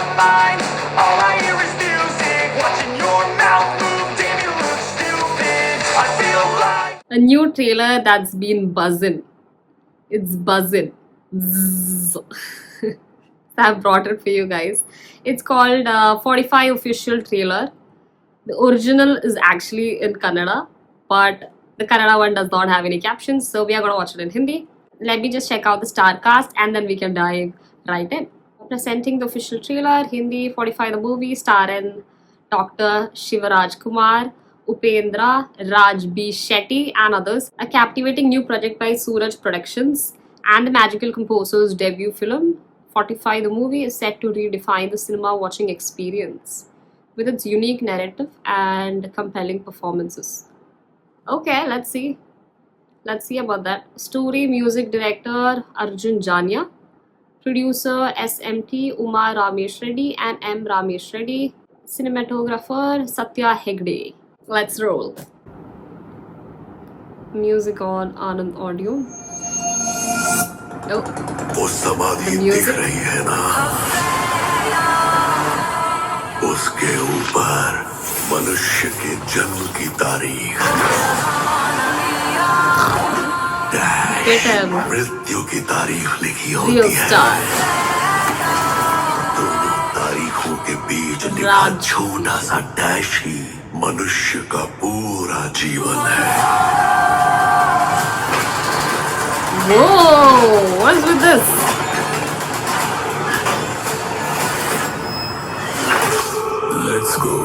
my mind. All I hear is music, watching your mouth move. Damn, you look stupid. I feel like A new trailer that's been buzzing. It's buzzing. Zzz. I've brought it for you guys. It's called 45 official trailer. The original is actually in Kannada, but the Kannada one does not have any captions, so we are gonna watch it in Hindi. Let me just check out the star cast and then we can dive right in. Presenting the official trailer, Hindi 45 the movie, starring Dr. Shivaraj Kumar, Upendra, Raj B. Shetty, and others. A captivating new project by Suraj Productions and the Magical Composer's debut film. 45 the movie is set to redefine the cinema watching experience with its unique narrative and compelling performances. Okay, let's see. Let's see about that. Story, music director Arjun Jania, producer SMT Umar Ramesh Reddy and M Ramesh Reddy, cinematographer Satya Hegde. Let's roll. Music on Anand Audio. Oh, वो समाधि The दिख music. रही है ना, उसके ऊपर मनुष्य के जन्म की तारीख, get मृत्यु की तारीख लिखी real होती है। star. दोनों तारीखों के बीच लिखा Raj. छोटा सा डैश ही मनुष्य का पूरा जीवन है। Whoa, what's with this? Let's go.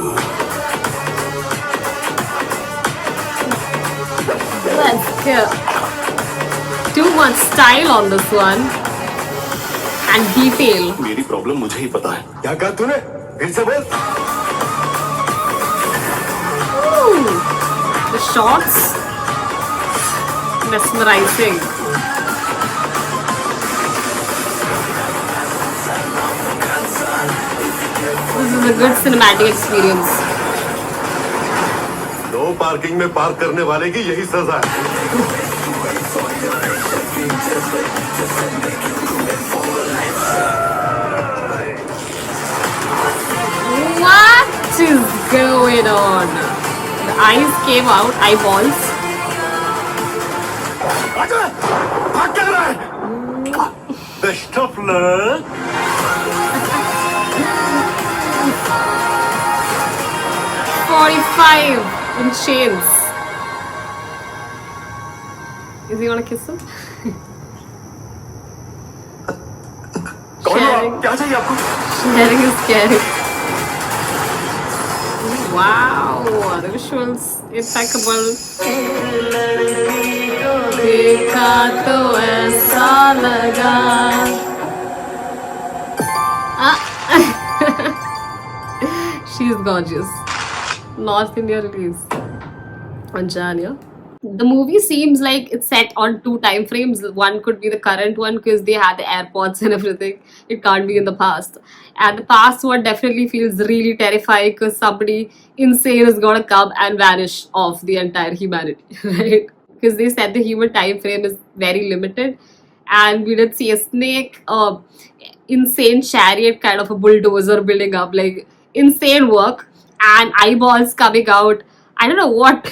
Let's go. Too much style on this one. And detail. मेरी प्रॉब्लम मुझे ही पता है। क्या कहा तूने? फिर से बोल। Ooh, the shots. Mesmerizing. This is a good cinematic experience. No parking में पार्क करने वाले की यही सजा है। What is going on? The eyes came out, eyeballs. भाग क्या रहा है? Best of luck. 45 in chains. Is he gonna kiss him? कौन हो Sharing. आप? क्या चाहिए आपको? Sharing is caring. Wow, the visuals impeccable. देखा तो ऐसा लगा. She's gorgeous. North India release on January. The movie seems like it's set on two time frames. One could be the current one because they had the airports and everything. It can't be in the past. And the past one definitely feels really terrifying because somebody insane is gonna come and vanish off the entire humanity, right? Because they said the human time frame is very limited. And we did see a snake, insane chariot, kind of a bulldozer building up, like insane work, and eyeballs coming out. I don't know what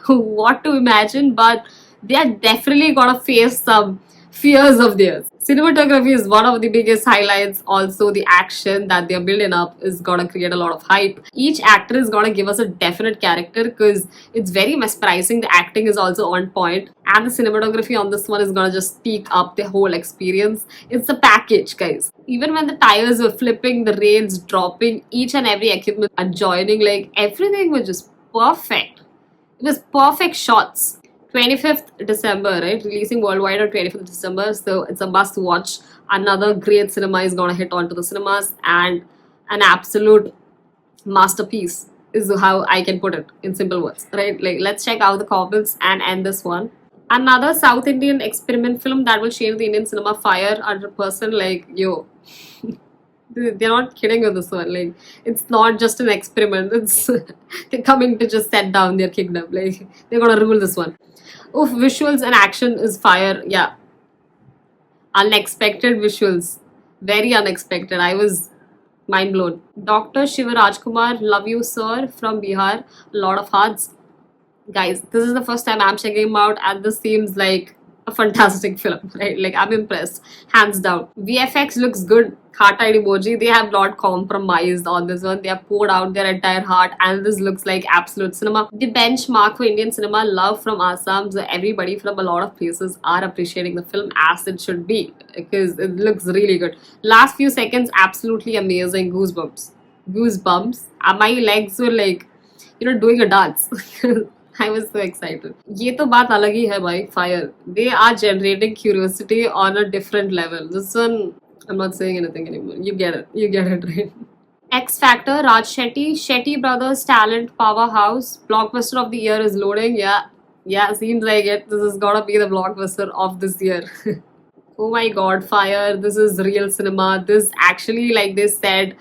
what to imagine, but they are definitely gonna face some fears of theirs. Cinematography is one of the biggest highlights. Also, the action that they're building up is gonna create a lot of hype. Each actor is gonna give us a definite character because it's very mesmerizing. The acting is also on point, and the cinematography on this one is gonna just speak up the whole experience. It's a package, guys. Even when the tires were flipping, the rains dropping, each and every equipment adjoining, like everything was just perfect. It was perfect shots. 25th December, right? Releasing worldwide on 25th December, so it's a must watch. Another great cinema is gonna hit onto the cinemas, and an absolute masterpiece is how I can put it in simple words, right? Like, let's check out the comments and end this one. Another South Indian experiment film that will change the Indian cinema. Fire 100%. Like, yo, they're not kidding with this one. Like, it's not just an experiment. It's they're coming to just set down their kingdom. Like, they're gonna rule this one. Oof, visuals and action is fire. Yeah, unexpected visuals, very unexpected. I was Mind blown. Dr. Shiva Rajkumar, love you, sir, from Bihar. A lot of hearts. Guys, this is the first time I'm checking him out, and this seems like a fantastic film, right? Like, I'm impressed, hands down. VFX looks good. Heart-eyed emoji. They have not compromised on this one. They have poured out their entire heart, and this looks like absolute cinema. The benchmark for Indian cinema, love from Assam. So everybody from a lot of places are appreciating the film as it should be, because it looks really good. Last few seconds, absolutely amazing. Goosebumps. My legs were like, doing a dance. I was so excited. ये तो बात अलग ही है भाई. Fire. They are generating curiosity on a different level. This one, I'm not saying anything anymore. You get it. You get it, right? X Factor, Raj Shetty, Shetty Brothers talent powerhouse. Blockbuster of the year is loading. Yeah, seems like it. This is gotta be the blockbuster of this year. Oh my god, fire. This is real cinema. This actually, like they said,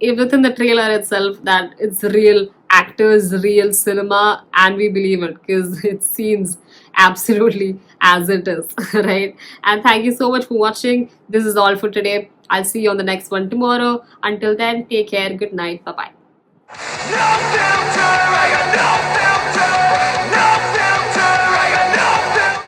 within the trailer itself, that it's real actors, real cinema, and we believe it because it seems absolutely as it is, right? And thank you so much for watching. This is all for today. I'll see you on the next one tomorrow. Until then, take care. Good night. Bye bye. Nothing